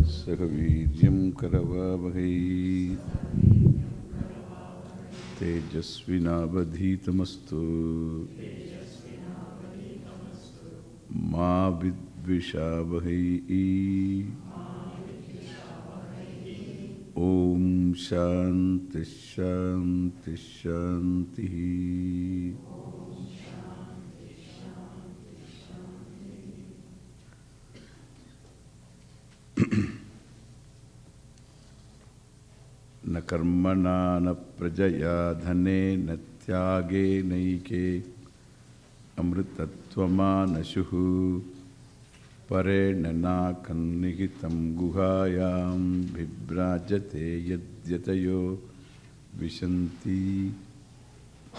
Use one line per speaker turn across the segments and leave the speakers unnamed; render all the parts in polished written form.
Sahaviryam karavavahai Tejasvinavadhitamastu Ma vidvishavahai Om Shanti Shanti Shanti. Na karmana na prajaya dhane na tyage naike amritatvama nashuhu pare nana kannihitam guhayam vibhrajate yadyatayo vishanti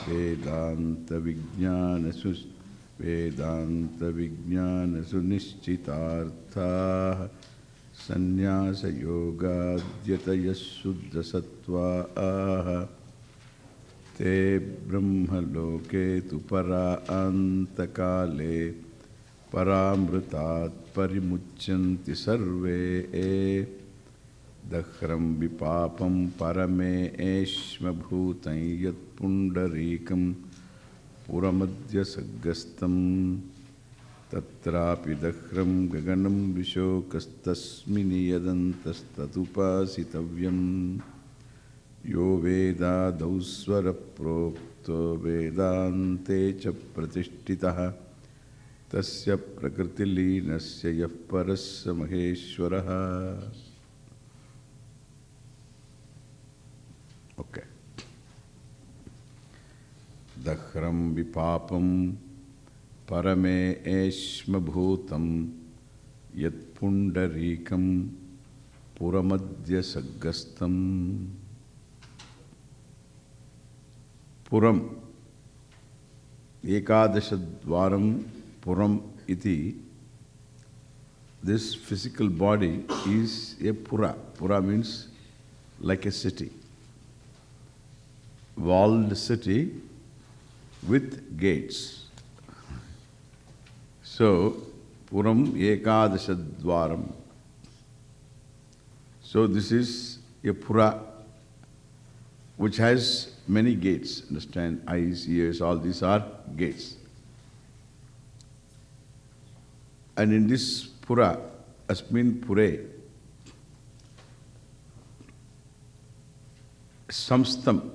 vedanta vijnana sunischitartha Sannyasa yoga dhyataya suddha sattva te brahma loke tu para antakale paramrutat parimuchanti sarve dakhram vipapam parame eshma bhutan yat pundarikam puramadhya saggastam Tatrapi dakhram gaganam vishokastasmini yadantastatupasitavyam Yo veda dausvara prokto vedante cha pratishtitaha Tasya prakritilinasya yah parasya maheshwaraha. Okay. Dakhram vipapam Parame eshma bhutam yat pundarikam puramadhya saggastam. Puram ekadashadvaram puram iti. This physical body is a pura. Pura means like a city. Walled city with gates. So, Puram Ekadashadvaram. So, this is a Pura which has many gates. Understand? Eyes, ears, all these are gates. And in this Pura, Asmin Pure, Samstam.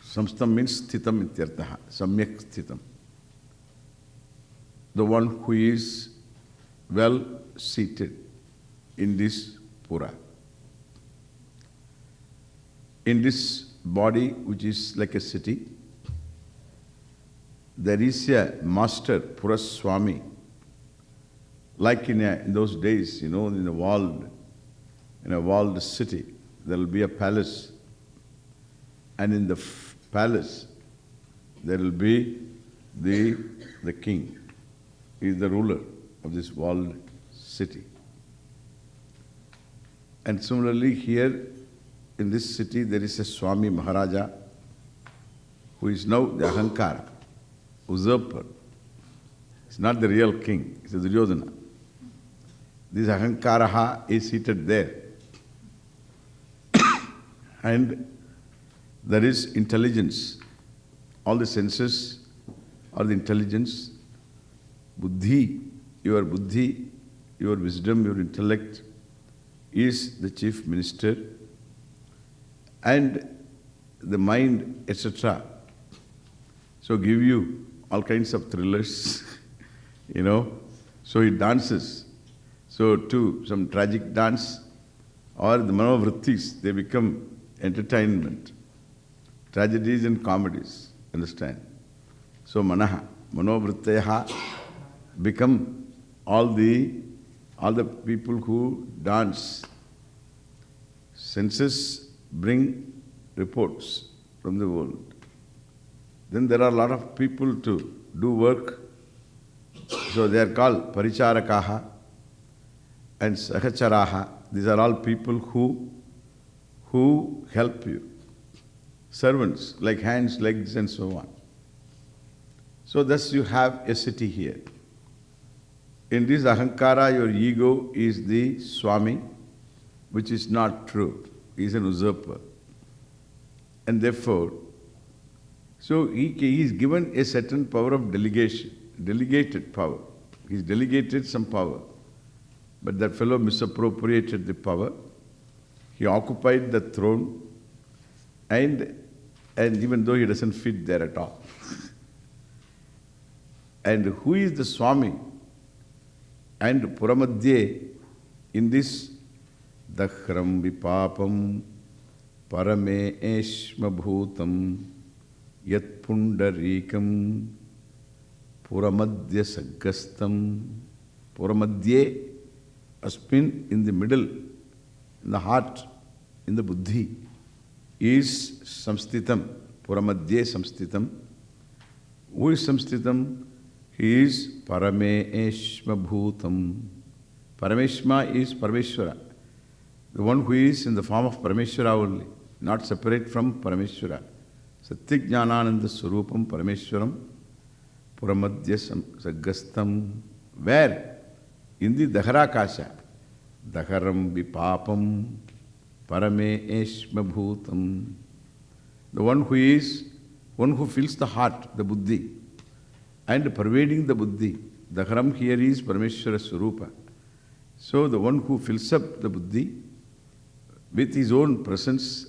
Samstam means Sthitam ityartaha. Samyak Sthitam. The one who is well seated in this Pura. In this body, which is like a city, there is a master, Pura Swami. Like in those days, in a walled city, there will be a palace. And in the palace, there will be the king. He is the ruler of this walled city. And similarly here in this city there is a Swami Maharaja who is now the Ahankara, usurper. It's not the real king, it's the Duryodhana. This Ahankaraha is seated there. And there is intelligence. All the senses are the intelligence. Buddhi, your wisdom, your intellect is the chief minister, and the mind, etc. So give you all kinds of thrillers, So it dances. So too, some tragic dance or the manovrittis, they become entertainment. Tragedies and comedies, understand? So manaha, manovritteha become all the people who dance. Senses bring reports from the world. Then there are a lot of people to do work. So they are called paricharakaha and sahacharaha. These are all people who help you. Servants, like hands, legs, and so on. So thus you have a city here. In this ahankara, your ego is the Swami, which is not true. He is an usurper. And therefore, so he is given a certain power of delegation, delegated power. He's delegated some power. But that fellow misappropriated the power. He occupied the throne, and even though he doesn't fit there at all. And who is the Swami? And Puramadhye, in this Dakhram Vipapam Parame Eshma Bhutam Yat Pundarikam Puramadhya Saggastam. Puramadhye, Aspin, in the middle, in the heart, in the buddhi, is samstitam. Puramadhye samstitam. Who is samstitam? He is Parame Eshma Bhutam. Parameshma is Parameshwara. The one who is in the form of Parameshwara only, not separate from Parameshwara. Satyajnananda Surupam Parameshwaram Puramadhya Saggastam. Where? In the Daharakasha. Daharam Vipapam Parame Eshma Bhutam. The one who fills the heart, the buddhi, and pervading the buddhi. Daharam here is Parameshwara Surupa. So the one who fills up the buddhi with his own presence,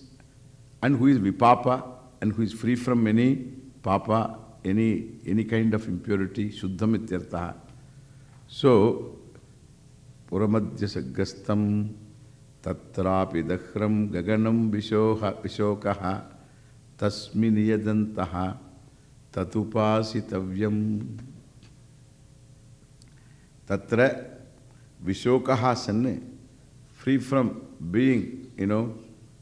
and who is Vipapa, and who is free from any papa, any kind of impurity, Shuddham ityartha. So, Puramadhya Saggastam Tatrapi Dakhram Gaganam Vishokaha Tasmin Yadantaha Tatupasitavyam. Tatra Vishokaha Sanne, free from being,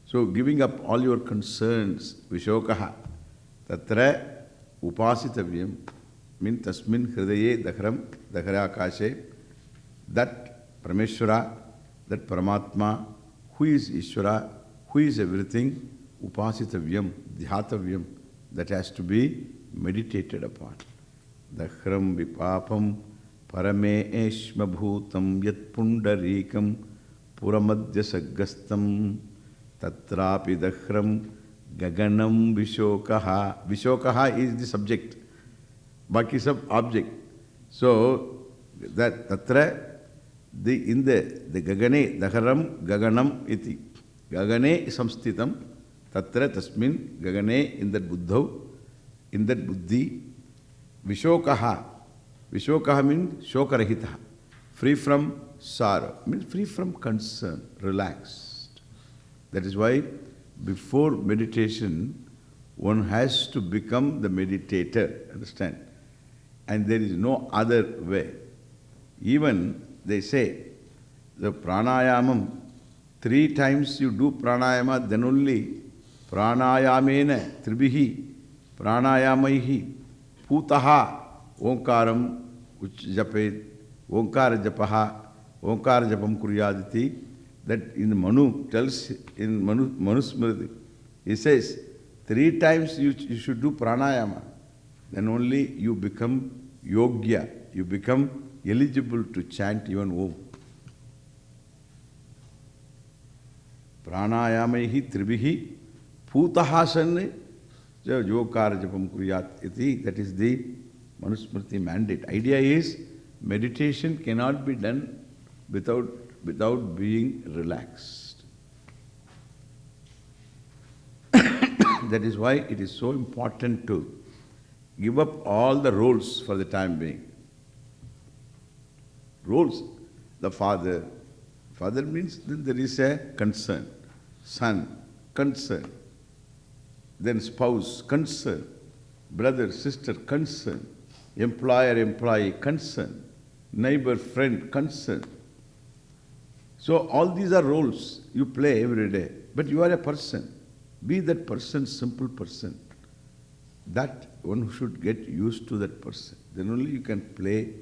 so giving up all your concerns, Vishokaha. Tatra Upasitavyam, means Tasmin Hridaye Dakhram, Dakharakashe, that Parameshwara, that Paramatma, who is Ishvara, who is everything, Upasitavyam, Dhyatavyam, that has to be meditated upon. Dakhram Vipapam Parame Eshma Bhutam Yat Pundarikam Puramadhya Saggastam Tatrapi Dakhram Gaganam Vishokaha. Vishokaha is the subject. Baki sab object. So, that Tatra, in the Gagane, Dakharam Gaganam iti. Gagane samstitam. Tatra tasmin Gagane, in that Buddhav, in that Buddhi. Vishokaha. Vishokaha means Shokarahita. Free from sorrow. Means free from concern. Relaxed. That is why before meditation, one has to become the meditator. Understand? And there is no other way. Even they say, the pranayamam, 3 times you do pranayama, then only pranayamena tribihi pranayamaihi putaha omkaram japet omkara japaha omkara japam kuryaditi. That in Manu tells, in Manusmriti, he says, 3 times you should do pranayama. Then only you become yogya, you become eligible to chant even Om. Pranayamaihi tribihi putahasanne yokara japam kuryat iti. That is the Manusmriti mandate. Idea is meditation cannot be done without being relaxed. That is why it is so important to give up all the roles for the time being. Roles. The father. Father means then there is a concern. Son, concern. Then spouse, concern. Brother, sister, concern. Employer, employee, concern. Neighbor, friend, concern. So all these are roles you play every day. But you are a person. Be that person, simple person. That one should get used to that person. Then only you can play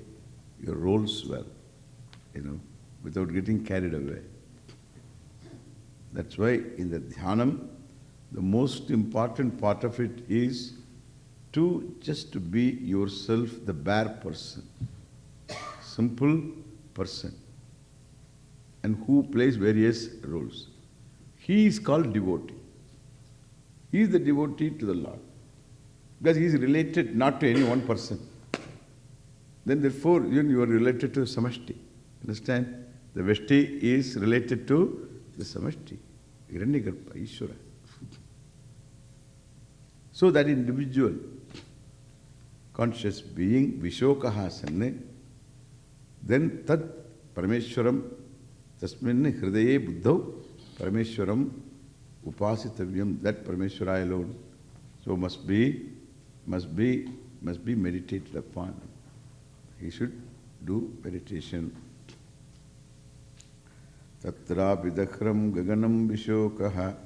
your roles well, without getting carried away. That's why in the dhyanam, the most important part of it is to just to be yourself, the bare person. simple person and who plays various roles. He is called devotee. He is the devotee to the Lord. Because he is related not to any one person. Then therefore you are related to the Samashti. Understand? The Veshti is related to the Samashti. Hiranyagarbha, Ishvara. So that individual conscious being, Vishokaha Sanne, then Tat Parameshwaram Tasmin Hridaye Buddhau Parameshwaram Upasitavyam, that Parameshwara alone. So must be meditated upon. He should do meditation. Tatra vidakram gaganam vishokaha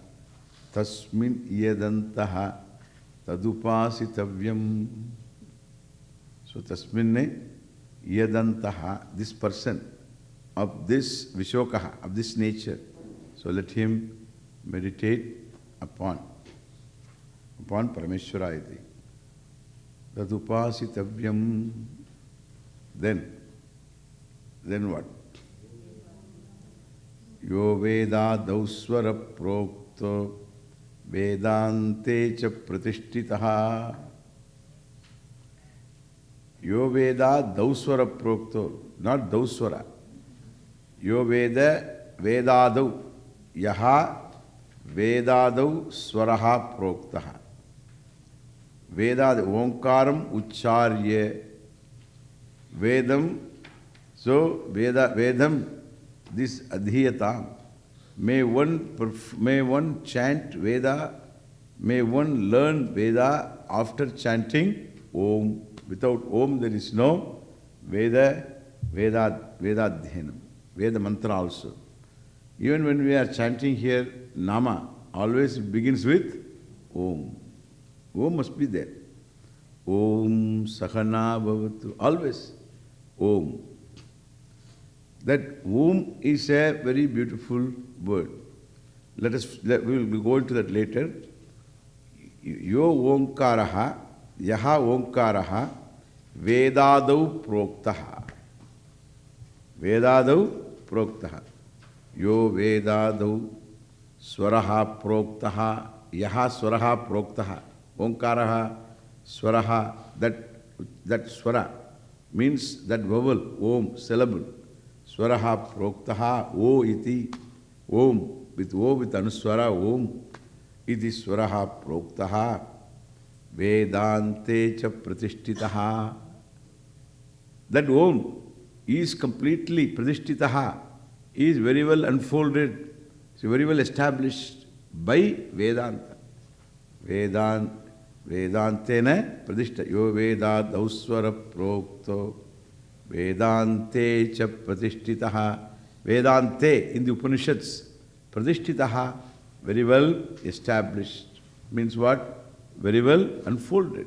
tasmin iyadantaha tadupasitavyam. So tasminne iyadantaha, this person of this vishokaha, of this nature. So let him meditate upon Parameshwara iti. Tadupasitavyam. Then what? Yo Veda Dauswara Prokto Vedante cha Pratishtitaha. Yo Veda Dauswara Prokto, not Dauswara. Yo Veda Vedadau Yaha Vedadau Swaraha Proktaha. Veda, Omkaram Ucharye Vedam. So Vedam, this Adhiyatam. May one chant Veda, may one learn Veda after chanting Om. Without Om there is no Vedadhyanam, Veda mantra also. Even when we are chanting here Nama, always it begins with Om. Om must be there. Om Sahana Bhavatu. Always Om. That Om is a very beautiful word. We will go into that later. Yo Omkaraha, Yaha Omkaraha, Vedadau Proktaha. Vedadau Proktaha. Yo Vedadau Swaraha Proktaha, Yaha Swaraha Proktaha. Omkaraha, Swaraha, that Swara means that vowel, Om, syllable. Swaraha Proktaha, O iti, Om, with O with Anuswara, Om, iti Swaraha Proktaha, Vedante cha Pratishtitaha. That Om is completely Pratishtitaha, is very well unfolded, is very well established by Vedanta. Vedantena Pradishta. Yo Veda Dauswara Prokto Vedante cha Pratishtitaha. Vedante in the Upanishads, Pradishtitaha, very well established. Means what? Very well unfolded.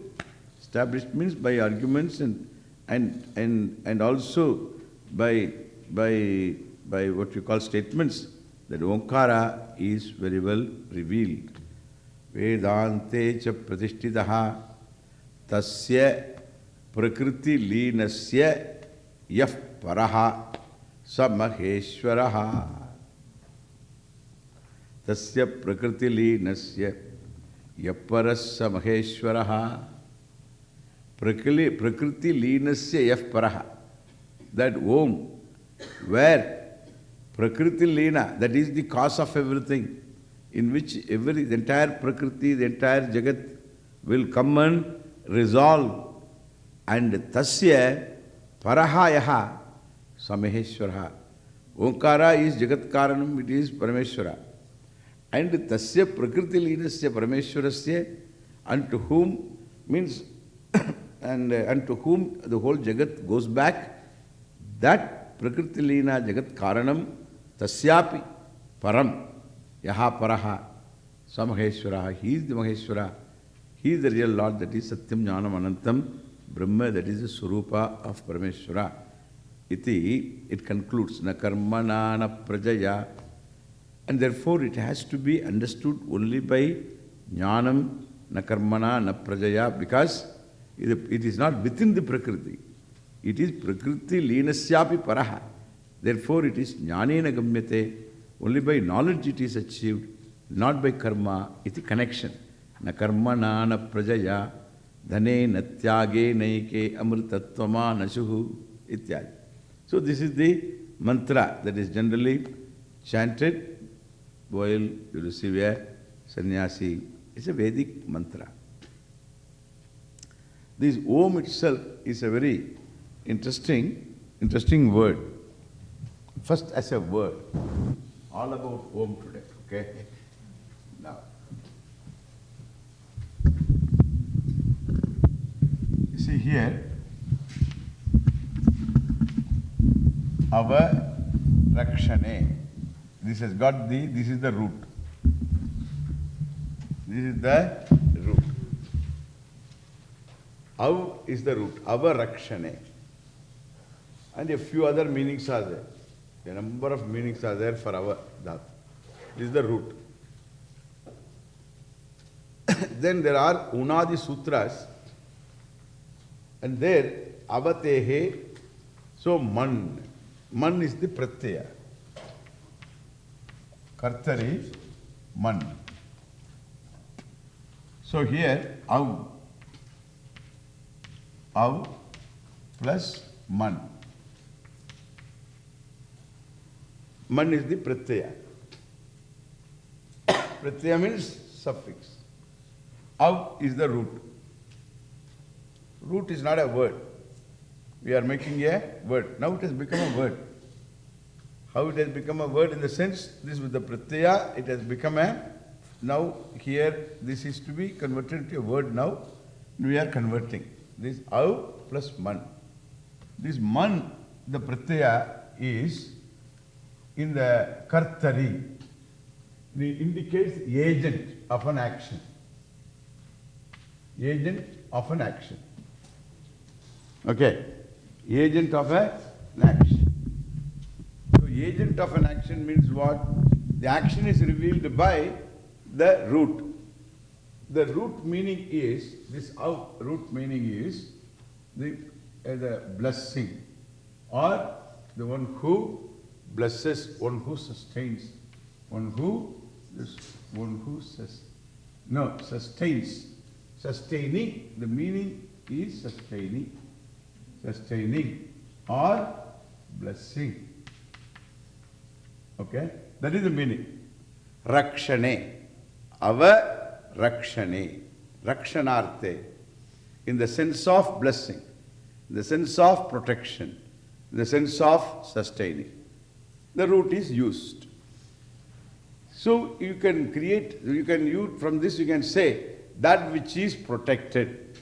Established means by arguments and also by what you call statements, that Omkara is very well revealed. Vedante cha pratishtitaha tasya prakriti leenasya yah paraha sa maheshwaraha. Tasya prakriti leenasya yah paras sa maheshwaraha. Prakriti leenasya yah paraha. That Om, where prakriti leena, that is the cause of everything, in which the entire Prakriti, the entire Jagat will come and resolve. And tasya parahayaha samaheshwaraha. Omkara is Jagat Karanam, it is Parameshwara. And tasya Prakriti leenasya Parameshwarasya, unto whom means and unto whom the whole Jagat goes back, that Prakriti leena Jagat Karanam tasyapi param. Yaha paraha, samaheshwaraha, he is the Maheshwara, he is the real Lord, that is Satyam Jnanam Anantam, Brahma, that is the Surupa of Parameshwara. Iti, it concludes, na karmana na prajaya, and therefore it has to be understood only by Jnanam, na karmana na prajaya, because it is not within the Prakriti. It is Prakriti Leenasyapi Paraha. Therefore, it is Jnanena Gamyate. Only by knowledge it is achieved, not by karma. Iti connection. Na karma na na prajaya dhane na tyage naike amritatvama nashuhu ityadi. So this is the mantra that is generally chanted while you receive a sannyasi. It's a Vedic mantra. This Om itself is a very interesting word. First as a word. All about Om today, okay? Now, you see here, Ava Rakshane. This is the root. This is the root. Av is the root. Ava Rakshane. And a few other meanings are there. A number of meanings are there for our dhatu. This is the root. Then there are Unadi Sutras, and there Avatehe, so Man. Man is the Pratyaya. Kartari, Man. So here, Av plus Man. Man is the Pratyaya. Pratyaya means suffix. Av is the root. Root is not a word. We are making a word. Now it has become a word. How it has become a word? In the sense, this with the Pratyaya, it has become a, now here, this is to be converted to a word now. We are converting. This Av plus Man. This Man, the Pratyaya, is in the Kartari. It indicates agent of an action. Agent of an action. Okay. Agent of an action. So agent of an action means what? The action is revealed by the root. The root meaning is, this root meaning is the blessing, or the one who blesses, one who sustains, sustains. Sustaining, the meaning is sustaining or blessing. Okay? That is the meaning. Rakshane. Ava Rakshane. Rakshanarte. In the sense of blessing, in the sense of protection, in the sense of sustaining. The root is used. So you can use from this you can say that which is protected.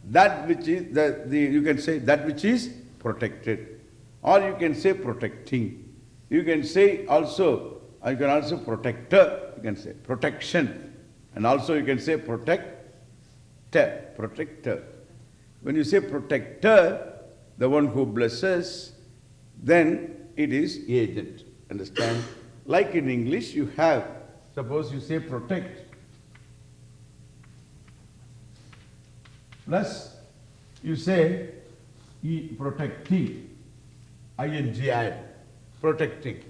That which is you can say that which is protected. Or you can say protecting. You can say also, protector, you can say protection. And also you can say protector. When you say protector, the one who blesses, then it is agent. Understand? Like in English, you have, suppose you say protect, plus you say protecting, ing add, protecting.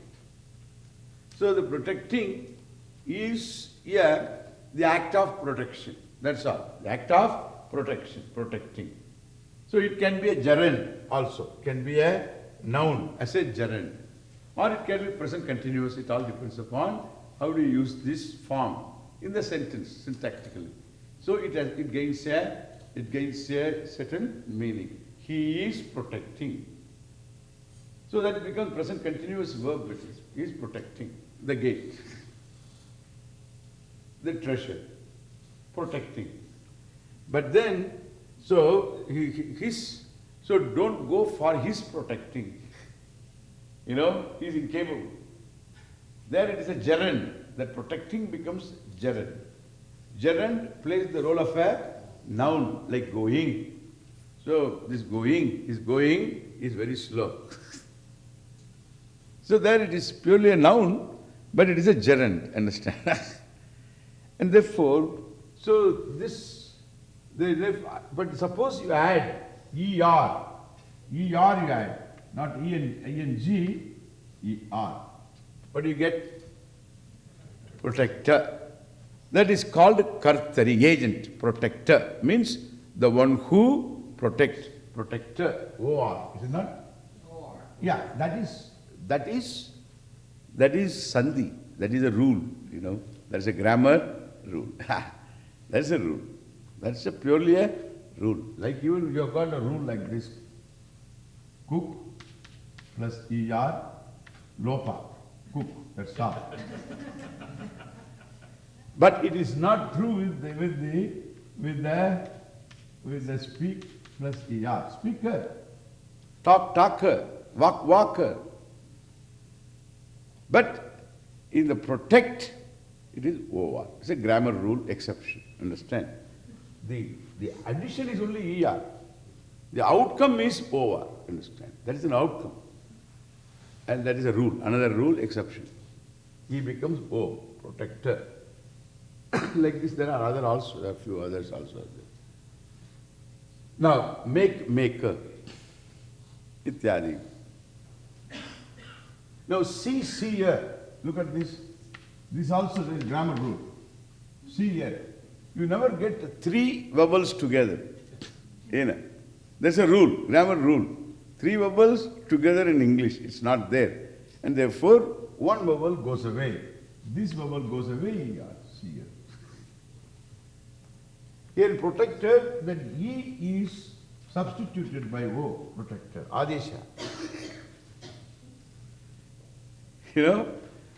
So the protecting is the act of protection. That's all. The act of protection, protecting. So it can be a gerund also. It can be a noun as a gerund. Or it can be present continuous. It all depends upon how do you use this form in the sentence syntactically. So it gains a certain meaning. He is protecting. So that it becomes present continuous verb. He is protecting the gate, the treasure, protecting. But then, so don't go for his protecting. He is incapable. There it is a gerund. That protecting becomes gerund. Gerund plays the role of a noun, like going. So this going is very slow. So there it is purely a noun, but it is a gerund, understand? And therefore, so this, but suppose you add ER E-R you add, not E-N-G, E-R. What do you get? Protector. That is called Kartari, agent, protector. Means the one who protects. Protector, O-R, is it not? O-R. Yeah, that is Sandhi. That is a rule, you know. That's a grammar rule. That's a rule. That's purely a rule. Like even you have got a rule like this. Cook plus ER, lopa. Cook, that's all. But it is not true with the speak plus ER. Speaker, talker, walker. But in the protect, it is OR. It's a grammar rule exception. Understand? The addition is only ER. The outcome is OR. Understand? That is an outcome. And that is a rule, another rule exception. He becomes O, protector. Like this, there are a few others also. Now, maker, ityadi. Now, seer. Look at this. This also is grammar rule. Seer. You never get three vowels together. There's a rule, grammar rule. Three vowels together in English. It's not there. And therefore, one vowel goes away. This vowel goes away, seer. Here in protector, that E is substituted by O, protector, Adesha. You know,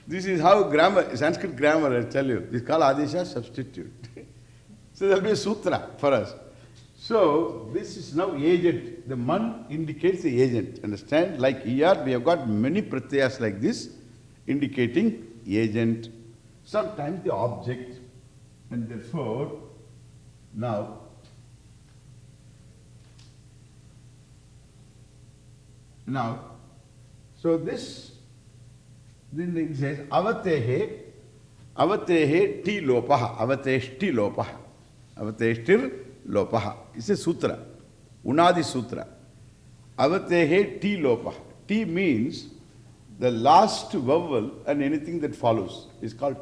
this is how grammar, Sanskrit grammar, I tell you, this is called Adesha substitute. So there will be a sutra for us. So this is now agent. The man indicates the agent. Understand? Like ER, we have got many pratyayas like this, indicating agent. Sometimes the object. And therefore, now, so this, then it says, avatehe ti lopaha, avateshti lopaha, avateshtir lopaha. It's a sutra, Unadi sutra. Avatehe ti lopaha. Ti means the last vowel and anything that follows is called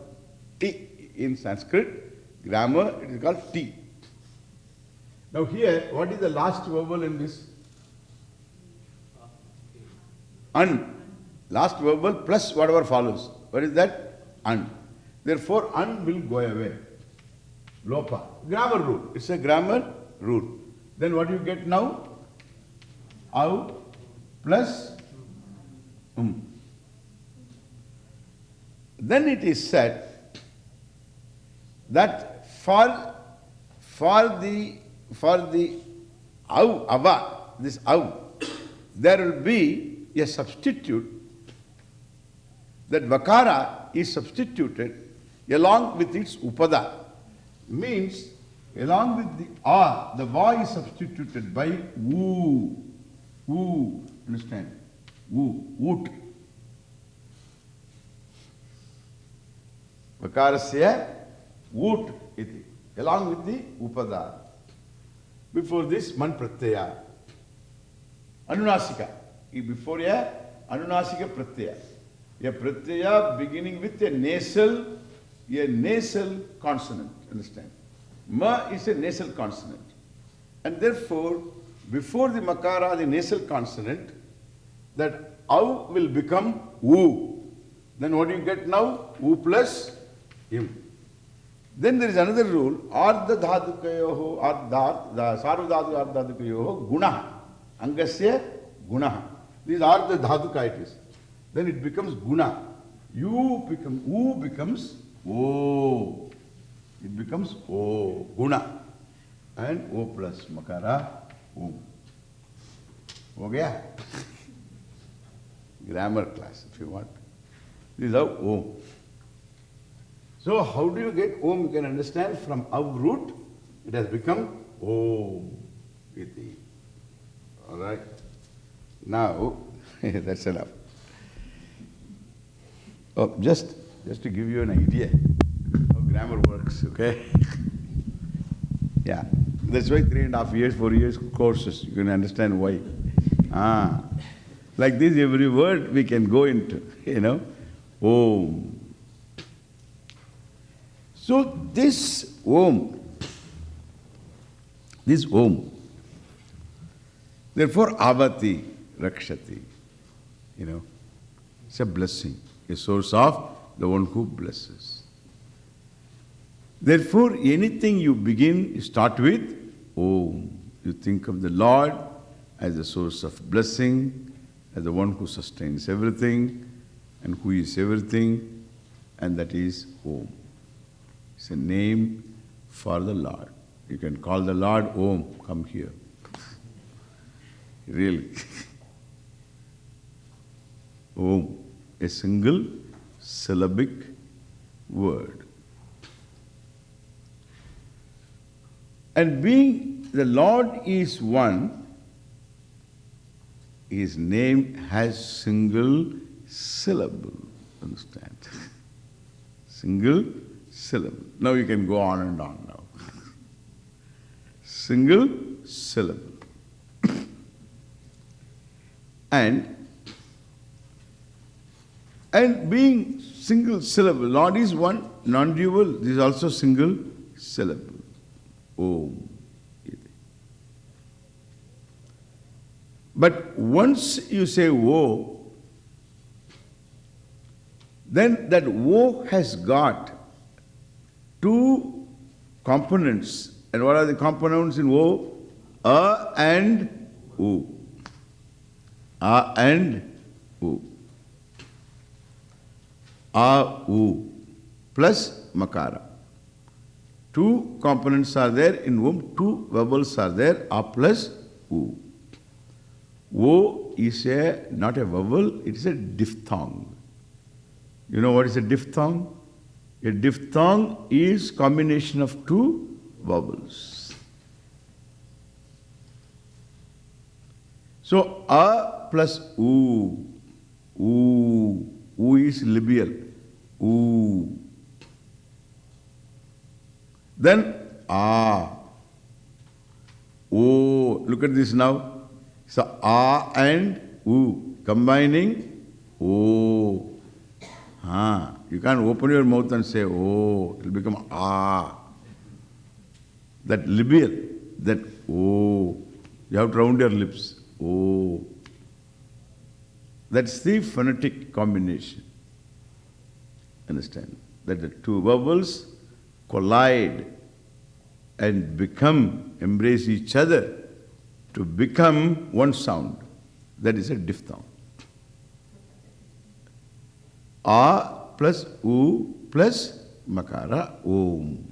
ti. In Sanskrit grammar, it is called ti. Now here, what is the last vowel in this? An. Last vowel plus whatever follows. What is that? An. Therefore, an will go away. Lopa. Grammar rule. It's a grammar rule. Then what do you get now? Au plus Then it is said that for the au, ava, this au, there will be a substitute. That vakara is substituted along with its upada. Means, along with the a, the va is substituted by u. U, understand? U, ut. Vakarasya ut iti. Along with the upada. Before this, man pratyaya. Anunasika. Before a anunasika pratyaya. A pratyaya beginning with a nasal consonant. Understand? Ma is a nasal consonant. And therefore, before the makara, the nasal consonant, that au will become u. Then what do you get now? U plus im. Then there is another rule, ardha dhadukayoho, sarvadhatu ardha dhadukayoho, guna. Angasya guna. This is ardha dhaduka it is. Then it becomes guna. U becomes o. It becomes o, guna. And o plus makara, o. Ho gaya? Grammar class if you want. This is how om. So how do you get om? You can understand from av root, it has become om. Iti. Alright. Now, that's enough. Oh, just to give you an idea how grammar works, okay? Yeah. That's why 3.5 years, 4 years courses. You can understand why. Ah. Like this, every word we can go into, Om. So this Om, therefore Avati, Rakshati, it's a blessing, a source of the one who blesses. Therefore, anything you begin, you start with Om. You think of the Lord as the source of blessing, as the one who sustains everything and who is everything, and that is Om. It's a name for the Lord. You can call the Lord Om, come here. Really. Om, a single syllabic word. And being the Lord is one, His name has single syllable. Understand? Single syllable. Now you can go on and on now. Single syllable. And being single syllable, Lord is one, non-dual, this is also single syllable. Om. But once you say O, then that O has got two components. And what are the components in O? A and U. A and U. A, U plus Makara. Two components are there in Om, two vowels are there, A plus U. O is not a vowel, it is a diphthong. You know what is a diphthong? A diphthong is combination of two vowels. So, A plus U. U. U is labial. U. Then A. O. Look at this now. So A and U combining O. You can't open your mouth and say O. It will become A. That labial, that O. You have to round your lips. O. That's the phonetic combination. Understand? That the two vowels collide and embrace each other to become one sound. That is a diphthong. A plus U plus Makara, Om.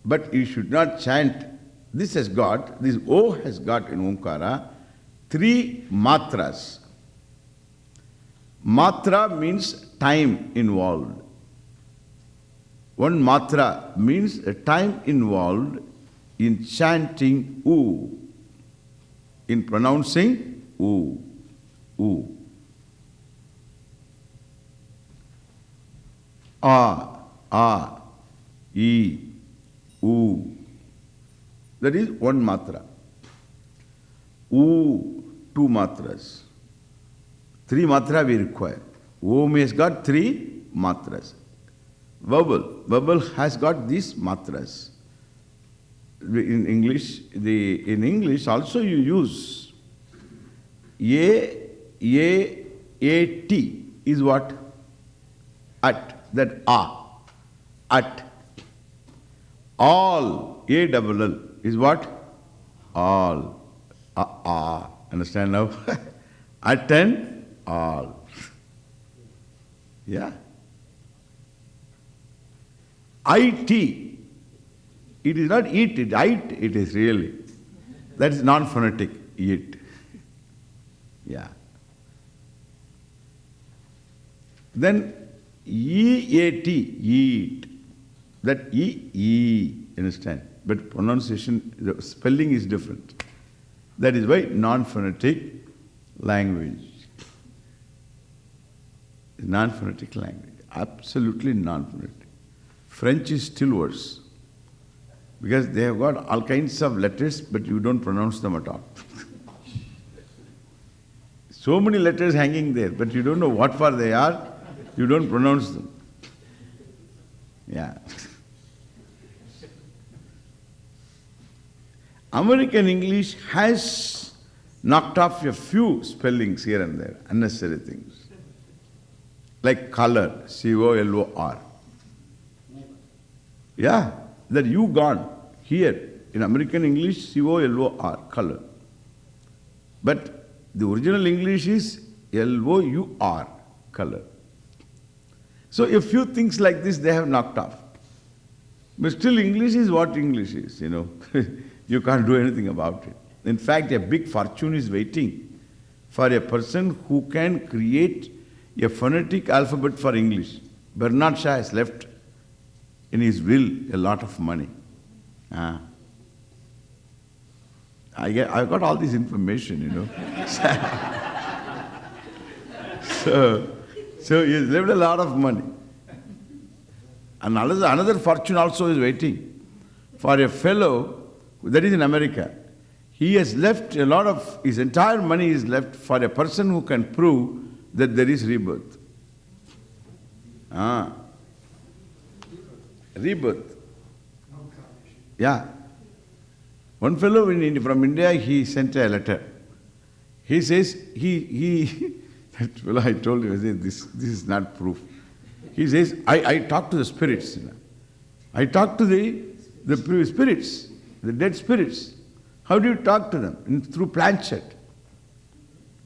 But you should not chant. This O has got in Omkara three matras. Matra means time involved. One matra means a time involved in chanting U, in pronouncing U, U. A, E, U. That is one matra. U, two matras. Three matra we require. Om has got three matras. Vowel has got these matras. In English also you use A-T is what? At. That A. At. All. A-double-L is what? All. Understand now? At and all. Yeah. IT. It is not eat, it is really. That is non-phonetic, eat. Yeah. Then EAT, eat. That E, understand? But pronunciation, the spelling is different. That is why non-phonetic language. Non-phonetic language. Absolutely non-phonetic. French is still worse. Because they have got all kinds of letters, but you don't pronounce them at all. So many letters hanging there, but you don't know what for they are, you don't pronounce them. Yeah. American English has knocked off a few spellings here and there, unnecessary things. Like color, C-O-L-O-R. Yeah, that you gone. Here, in American English, C-O-L-O-R, color. But the original English is L-O-U-R, color. So a few things like this they have knocked off. But still English is what English is, you know. You can't do anything about it. In fact, a big fortune is waiting for a person who can create a phonetic alphabet for English. Bernard Shaw has left in his will a lot of money. I got all this information, you know. So he has left a lot of money. And another fortune also is waiting for a fellow that is in America. He has left a lot of, his entire money is left for a person who can prove that there is rebirth. Rebirth. Yeah. One fellow from India, he sent a letter. He says, that fellow I told you, this is not proof. He says, I talk to the spirits. You know. I talk to the spirits, the dead spirits. How do you talk to them? Through planchette.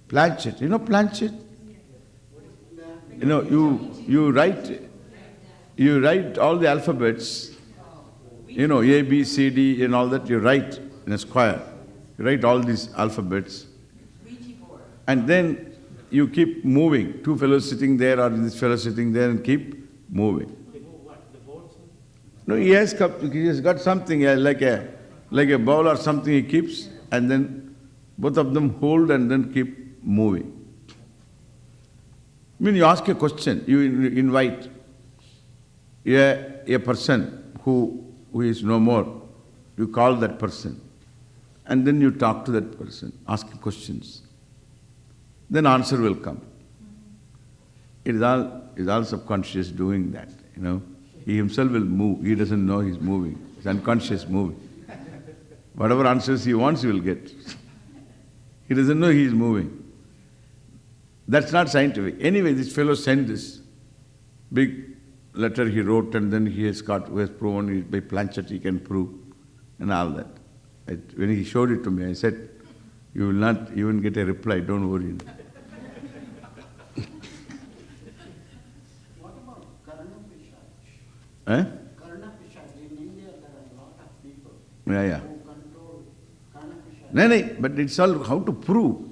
Planchette. You know planchette? You know, you write all the alphabets, you know, A, B, C, D and all that, you write in a square. You write all these alphabets. And then you keep moving. Two fellows sitting there or this fellow sitting there and keep moving. No, he has got something like a bowl or something he keeps, and then both of them hold and then keep moving. I mean, you ask a question, you invite a person who is no more, you call that person, and then you talk to that person, ask questions. Then answer will come. It is all subconscious doing that, you know. He himself will move. He doesn't know he's moving. He's unconscious moving. Whatever answers he wants, he will get. He doesn't know he is moving. That's not scientific. Anyway, this fellow sent this big letter he wrote, and then he has proven by planchette he can prove, and all that. When he showed it to me, I said, you will not even get a reply, don't worry.
What about Karna Pishach?
Eh?
Karna Pishach. In India, there are a lot of people
Yeah.
who control Karna Pishach.
No, but it's all how to prove.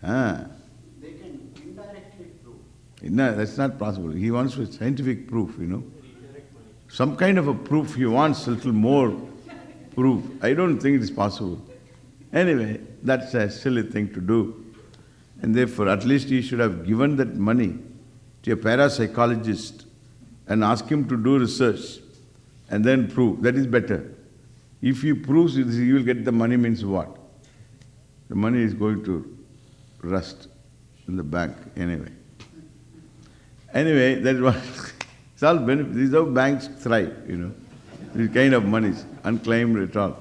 They can indirectly prove.
No, that's not possible. He wants scientific proof, you know. Some kind of a proof he wants, a little more proof. I don't think it is possible. Anyway, that's a silly thing to do. And therefore, at least he should have given that money to a parapsychologist and ask him to do research and then prove. That is better. If he proves it, he will get the money means what? The money is going to rust in the bank anyway. Anyway, that's what it's all benefit. This is how banks thrive, you know. This kind of money is unclaimed at all.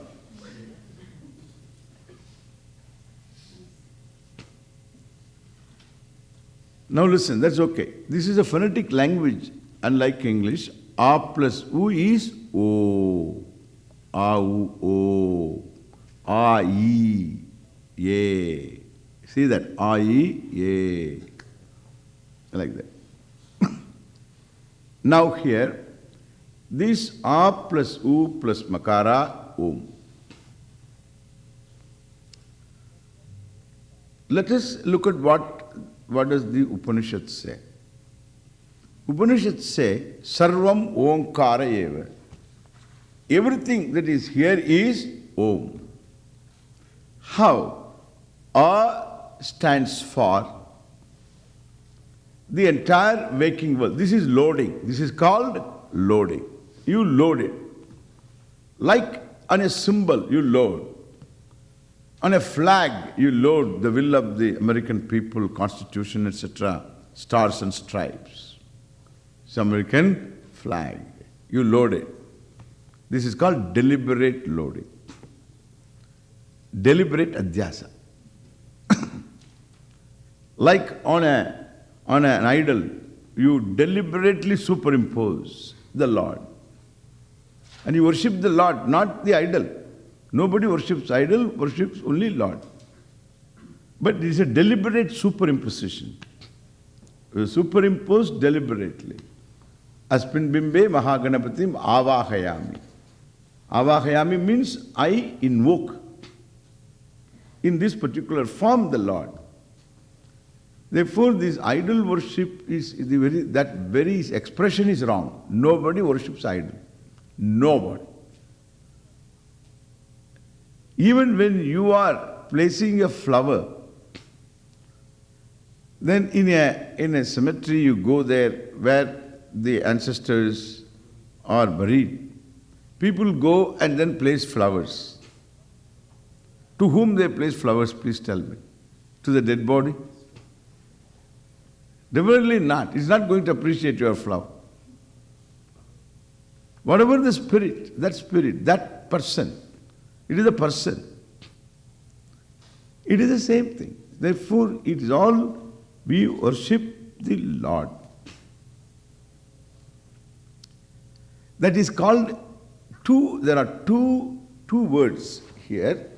Now listen, that's okay. This is a phonetic language, unlike English. A plus U is O. A, U, O. A, E, Ye. See that? A, E, Ye. Like that. Now here, this A plus U plus Makara, Om. Let us look at what does the Upanishads say. Upanishads say, Sarvam Omkara Eva. Everything that is here is Om. How? A stands for the entire waking world. This is loading. This is called loading. You load it. Like on a symbol you load, on a flag you load the will of the American people, Constitution, etc., stars and stripes. It's American flag. You load it. This is called deliberate loading. Deliberate adhyasa. Like on an idol, you deliberately superimpose the Lord. And you worship the Lord, not the idol. Nobody worships idol, worships only Lord. But it is a deliberate superimposition. You superimpose deliberately. Asmin bimbe mahaganapatim avahayami. Avahayami means I invoke in this particular form the Lord. Therefore, this idol worship is that very expression is wrong. Nobody worships idol. Nobody. Even when you are placing a flower, then in a cemetery you go there where the ancestors are buried. People go and then place flowers. To whom they place flowers, please tell me? To the dead body? Definitely not. It's not going to appreciate your flower. Whatever the spirit, that person, it is a person. It is the same thing. Therefore, it is all, we worship the Lord. That is called there are two words here.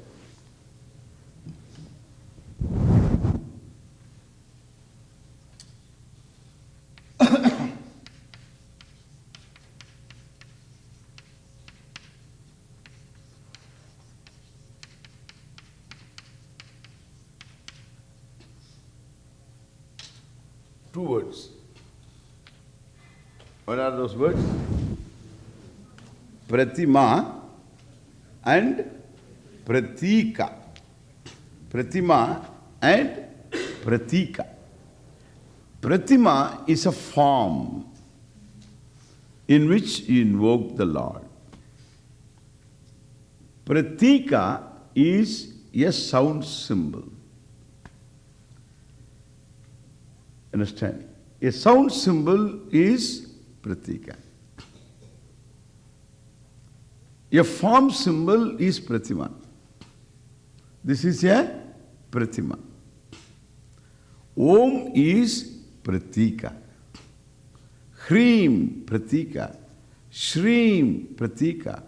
Two words. What are those words? Pratima and Pratika. Pratima and Pratika. Pratima is a form in which you invoke the Lord. Pratika is a sound symbol. Understand? A sound symbol is Pratika. A form symbol is Pratima. This is a Pratima. Om is Pratika. Hreem Pratika. Shreem Pratika.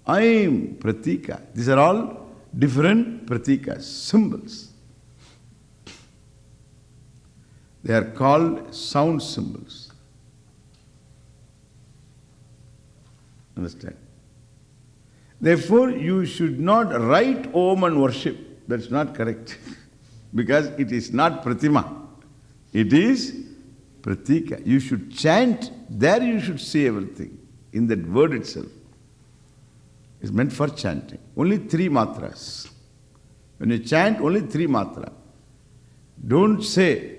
Aim Pratika. These are all different Pratikas, symbols. They are called sound symbols. Understand? Therefore, you should not write Om and worship. That's not correct. Because it is not Pratima. It is Pratika. You should chant. There you should say everything. In that word itself. It's meant for chanting. Only 3 matras. When you chant, only 3 matras. Don't say,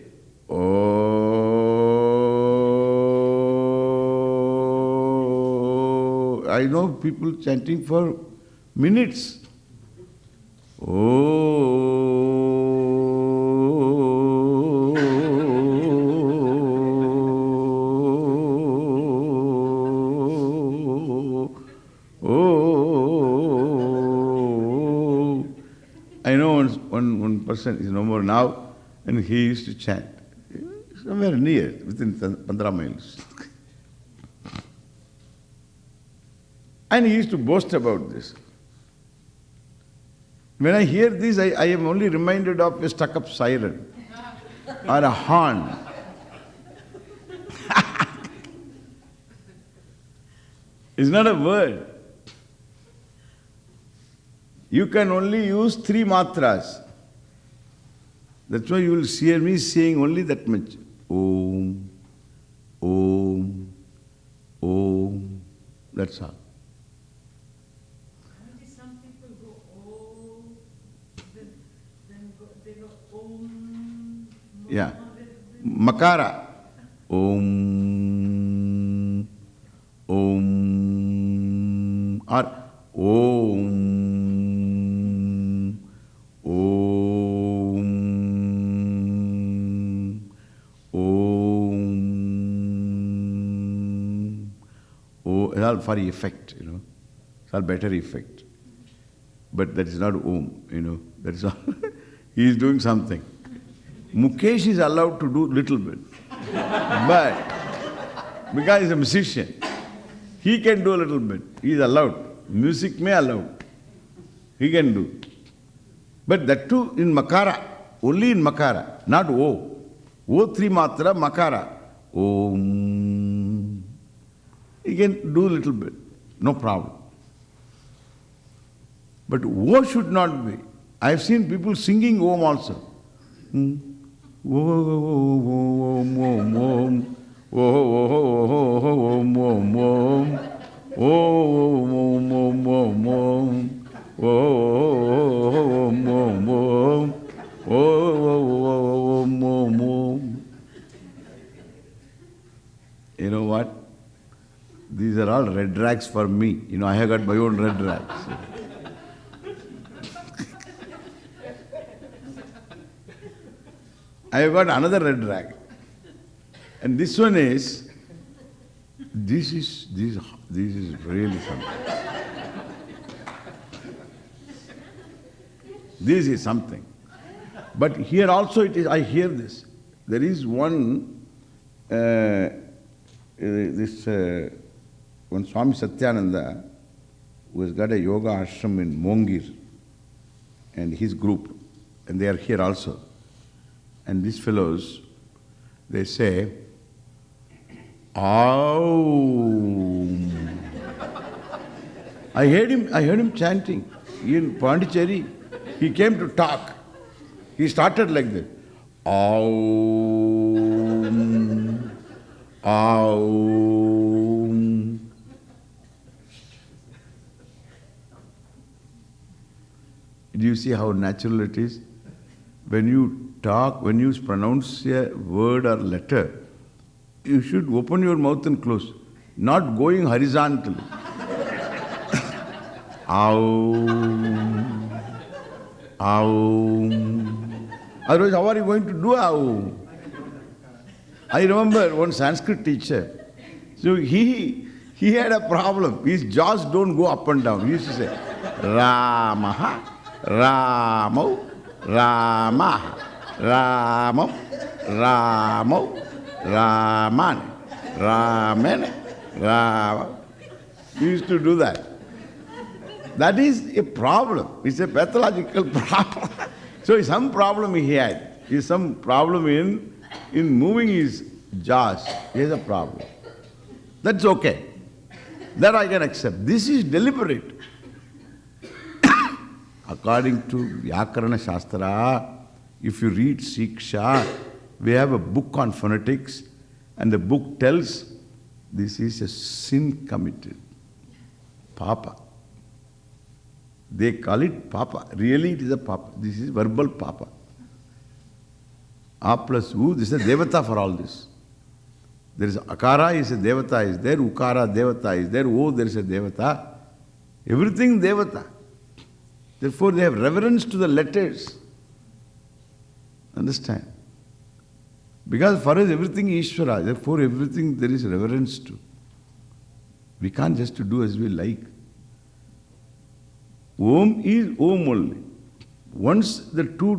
oh, I know people chanting for minutes. I know one person is no more now, and he used to chant. Somewhere near, within 15 miles. And he used to boast about this. When I hear this, I am only reminded of a stuck-up siren or a horn. It's not a word. You can only use 3 matras. That's why you will hear me saying only that much. Om, Om, Om. That's all.
Some people go Om, then they go Om.
Yeah. Makara. Om, Om. Or Om, Om, Om. Oh, it's all for effect, It's all better effect. But that is not Om, That is all. He is doing something. Mukesh is allowed to do little bit. But because he's a musician, he can do a little bit. He is allowed. Music may allow. He can do. But that too in Makara, only in Makara, not O. O3 matra, Makara. Om. He can do a little bit, no problem. But O should not be. I have seen people singing Om also. Om, Om, Om, Om, Om, Om, Om, Om. Om, Om, Om, Om, Om, Om, Om, Om, Om, Om, Om. You know what? These are all red rags for me. I have got my own red rags. I have got another red rag. And this one is, this is really something. This is something. But here also it is, I hear this. There is one, one Swami Satyananda who has got a yoga ashram in Mongir and his group, and they are here also. And these fellows, they say, Aum. I heard him chanting in Pondicherry. He came to talk. He started like that. Aum. Aum. Do you see how natural it is? When you talk, when you pronounce a word or letter, you should open your mouth and close, not going horizontally. Aum. Aum. Otherwise, how are you going to do Aum? I remember one Sanskrit teacher. So he had a problem. His jaws don't go up and down. He used to say, Ramaha, Ramo, Ramaha, Ramam, Ramo, Raman, Raman, Rama. He used to do that. That is a problem. It's a pathological problem. So some problem he had. Is some problem in moving his jaws. He has a problem. That's okay. That I can accept. This is deliberate. According to Vyakarana Shastra, if you read Siksha, we have a book on phonetics, and the book tells this is a sin committed. Papa. They call it Papa. Really it is a Papa. This is verbal Papa. A plus U, this is a Devata for all this. There is Akara is a Devata is there, Ukara Devata is there, O there is a Devata. Everything Devata. Therefore they have reverence to the letters. Understand? Because for us everything is Ishvara, therefore everything there is reverence to. We can't just do as we like. Om is Om only. Once the two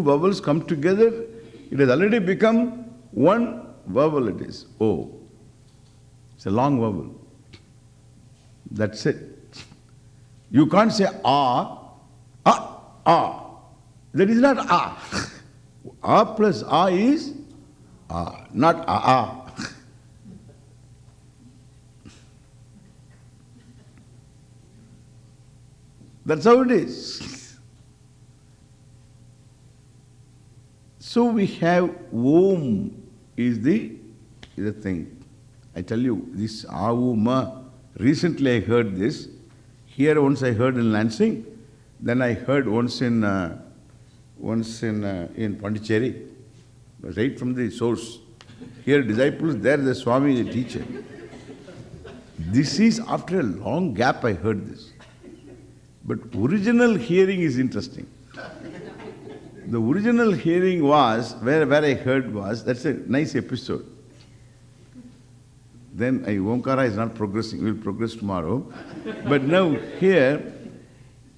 vowels come together, it has already become one vowel it is. O. It's a long vowel. That's it. You can't say A, A. That is not A. A plus A is A, not A. That's how it is. So we have Om is the thing. I tell you, this Auma, recently I heard this. Here once I heard in Lansing, then I heard once in Pondicherry, right from the source. Here disciples, there the Swami is a teacher. This is after a long gap I heard this. But original hearing is interesting. The original hearing was, where I heard was, that's a nice episode. Then Omkara is not progressing, we will progress tomorrow. But now here,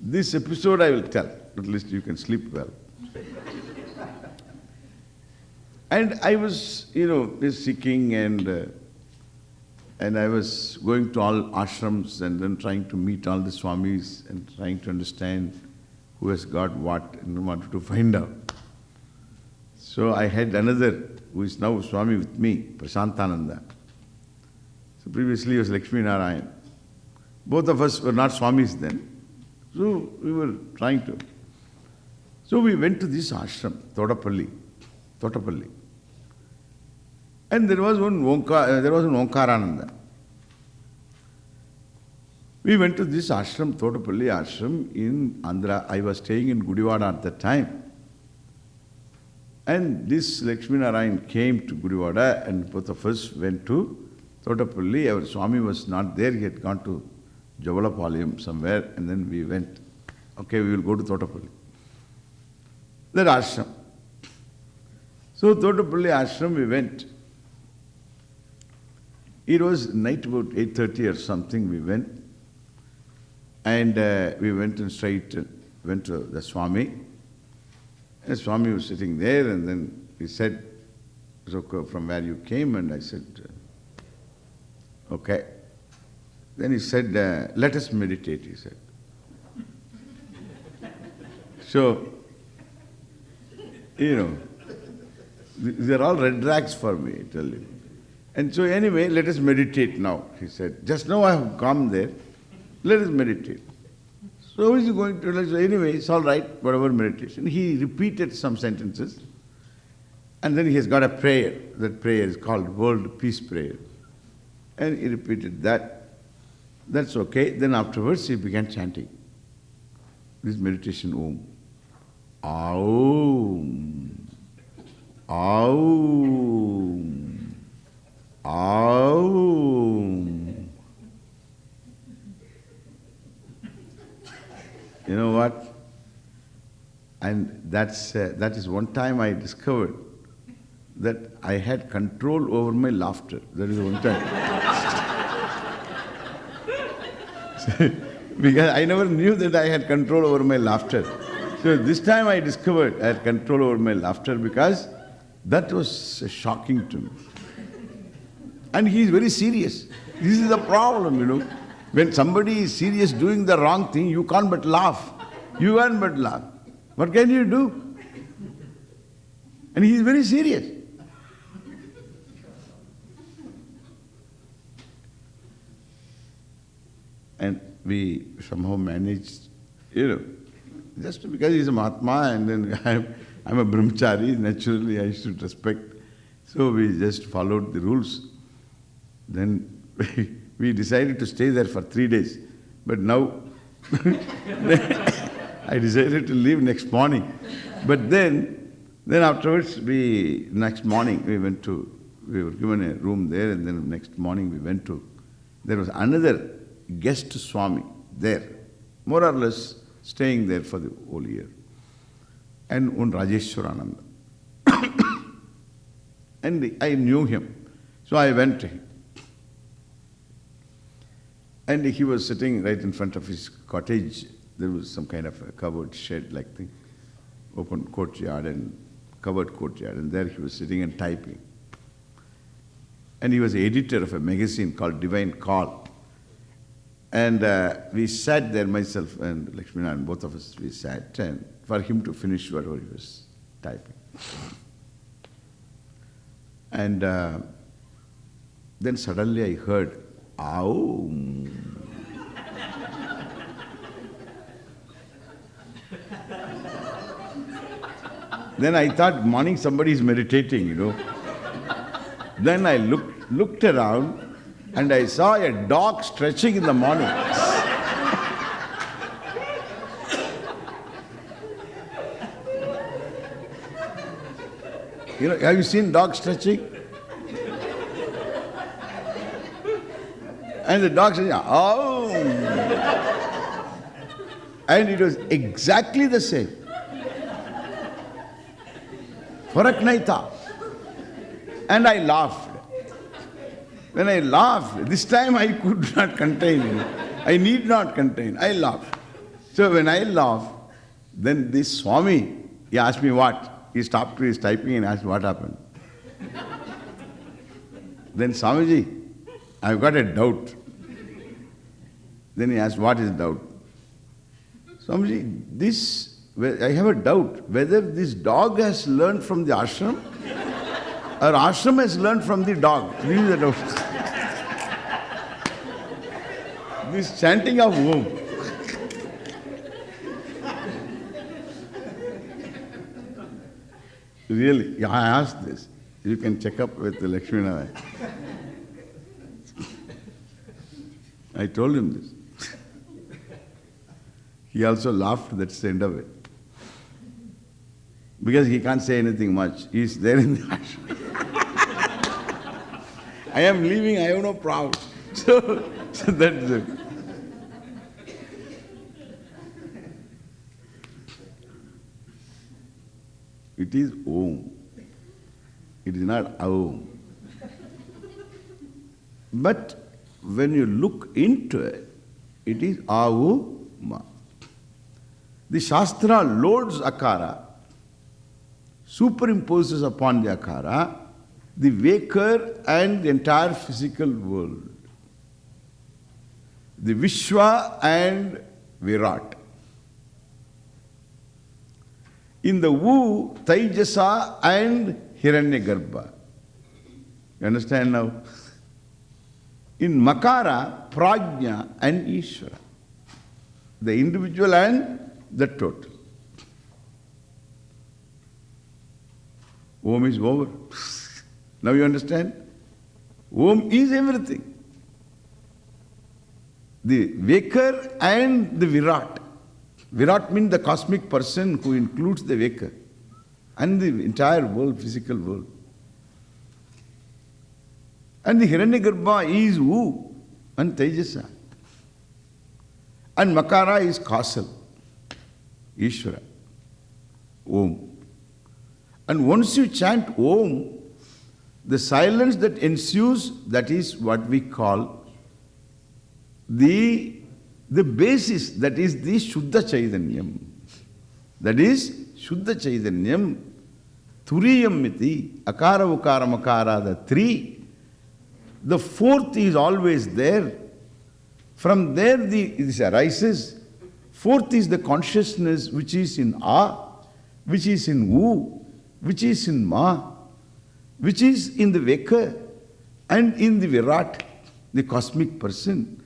this episode I will tell. At least you can sleep well. And I was, seeking and I was going to all ashrams and then trying to meet all the Swamis and trying to understand who has got what and wanted to find out. So I had another who is now Swami with me, Prasantananda. So previously he was Lakshmi Narayan. Both of us were not Swamis then. So we were trying to. So we went to this ashram, Todapalli. And there was one Omkarananda. We went to this ashram, Todapalli ashram in Andhra. I was staying in Gudivada at that time. And this Lakshmi Narayan came to Gudivada and both of us went to Todapalli. Our Swami was not there, he had gone to Javalapalayam somewhere, and then we went. Okay, we will go to Todapalli. That ashram. So Todapalli ashram we went. It was night about 8:30 or something we went. And we went and went to the Swami. And the Swami was sitting there and then he said, so from where you came? And I said, okay. Then he said, let us meditate, he said. So, they're all red rags for me, I tell you. And so anyway, let us meditate now, he said. Just now I have come there, let us meditate. So is he going to, so anyway, it's all right, whatever meditation. He repeated some sentences and then he has got a prayer. That prayer is called World Peace Prayer. And he repeated that. That's okay. Then afterwards he began chanting this meditation Om. Aum. Aum. Aum. You know what? And that is one time I discovered that I had control over my laughter. That is one time. Because I never knew that I had control over my laughter. So this time I discovered I had control over my laughter because that was shocking to me. And he is very serious. This is the problem, When somebody is serious doing the wrong thing, you can't but laugh. You can't but laugh. What can you do? And he is very serious. And we somehow managed, just because he's a Mahatma and then I'm a Brahmachari, naturally I should respect. So we just followed the rules. Then we decided to stay there for 3 days. But now I decided to leave next morning. But then afterwards next morning we were given a room there, and then next morning there was another guest Swami there, more or less staying there for the whole year. And one Rajeshwarananda. And I knew him. So I went to him. And he was sitting right in front of his cottage. There was some kind of a covered shed like thing, open courtyard and covered courtyard. And there he was sitting and typing. And he was the editor of a magazine called Divine Call. And we sat there, myself and Lakshmi Narayan, both of us, we sat and for him to finish whatever he was typing. And then suddenly I heard, "Ow." Then I thought, morning somebody is meditating, Then I looked around and I saw a dog stretching in the morning. Have you seen dog stretching? And the dog says, oh. And it was exactly the same. Farak nahi tha. And I laughed. When I laughed, this time I could not contain it. I need not contain. I laughed. So when I laughed, then this Swami, he asked me what? He stopped his typing and asked what happened. Then Swamiji, I've got a doubt. Then he asked, what is doubt? Swamiji, I have a doubt whether this dog has learned from the ashram or ashram has learned from the dog. This is the doubt. This chanting of Om. Really, I asked this. You can check up with the Lakshmi Narayana. I told him this. He also laughed, that's the end of it. Because he can't say anything much. He's there in the ashram. I am leaving, I have no problem. So that's it. It is Om. It is not Aum. But when you look into it, it is Auma. The Shastra loads Akara, superimposes upon the Akara the Waker and the entire physical world. The Vishwa and Virat. In the Wu, Taijasa and Hiranyagarbha. You understand now? In Makara, Prajna and Ishvara. The individual and the total. Om is over. Now you understand? Om is everything. The Waker and the Virat. Virat means the cosmic person who includes the Waker and the entire world, physical world. And the Hiranyagarbha is Wu and Tejasa. And Makara is causal, Ishvara, Om. And once you chant Om, the silence that ensues, that is what we call the basis, that is the Shuddha Chaitanyam. That is Shuddha Chaitanyam. Turiyam miti, Akara, Ukara, Makara, the three. The fourth is always there. From there this arises. Fourth is the consciousness which is in A, which is in Wu, which is in Ma, which is in the Waker and in the Virat, the cosmic person,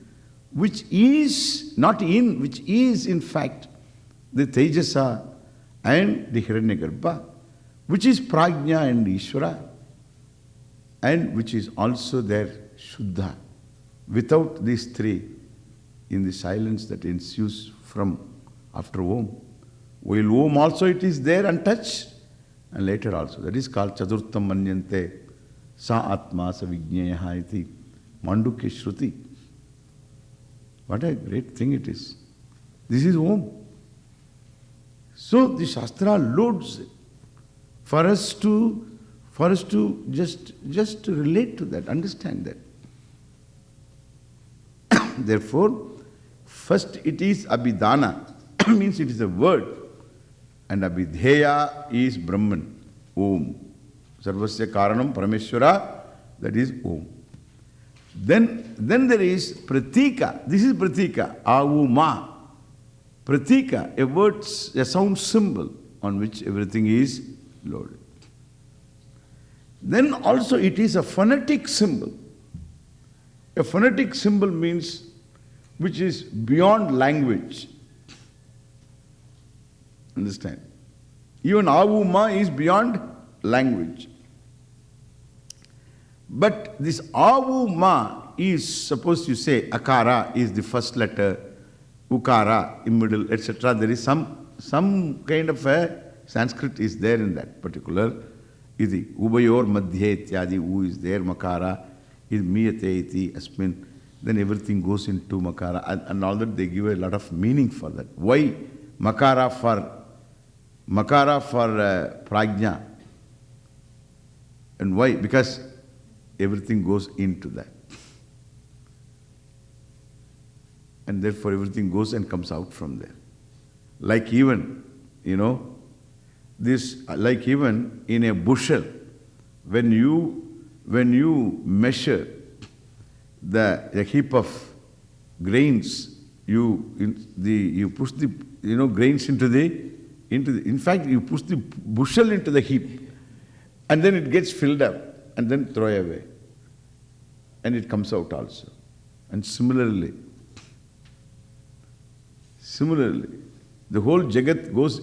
which is not in, which is in fact the Tejasa and the Hiranyagarbha, which is Prajna and Ishvara, and which is also there Shuddha. Without these three, in the silence that ensues from after Om. While Om also it is there untouched, and later also. That is called Chadurtham Manyante Sa Atma Sa Vijñeyaha iti Mandukya Shruti. What a great thing it is. This is Om. So the Shastra loads it for us to just to relate to that, understand that. Therefore, first it is Abhidhana, means it is a word. And Abhidheya is Brahman, Om. Sarvasya Karanam Parameshwara, that is Om. Then there is Pratika. This is Pratika, Avuma. Pratika, a word, a sound symbol on which everything is loaded. Then also it is a phonetic symbol. A phonetic symbol means which is beyond language. Understand? Even Avuma is beyond language. But this Avuma is, suppose you say Akara is the first letter, Ukara in middle, etc. There is some kind of a Sanskrit is there in that particular Iti. Ubayor Madhye Ityadi, U is there, Makara is Miyate Iti Asmin. then everything goes into Makara. And all that they give a lot of meaning for that. Why Makara for Prajna? And why? Because everything goes into that. And therefore everything goes and comes out from there. Like even, like even in a bushel, when you measure a heap of grains, you push the grains into the in fact you push the bushel into the heap, and then it gets filled up and then throw away, and it comes out also. And similarly, the whole Jagat goes